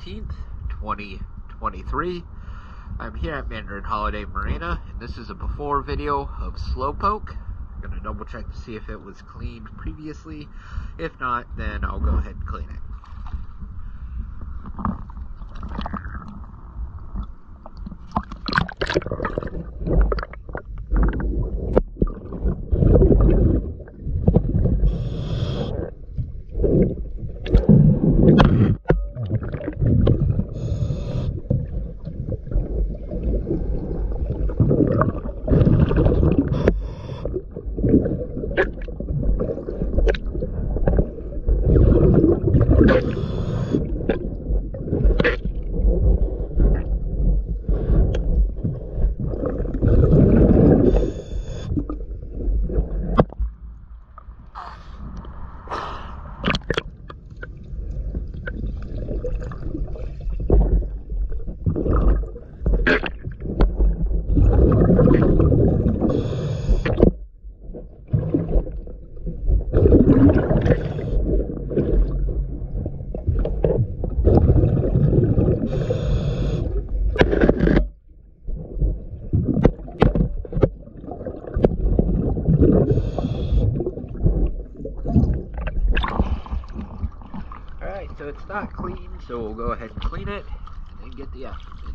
15th, 2023. I'm here at Mandarin Holiday Marina, and this is a before video of Slowpoke. I'm going to double check to see if it was cleaned previously. If not, then I'll go ahead and clean it. So it's not clean, so we'll go ahead and clean it and then get the aftertaste.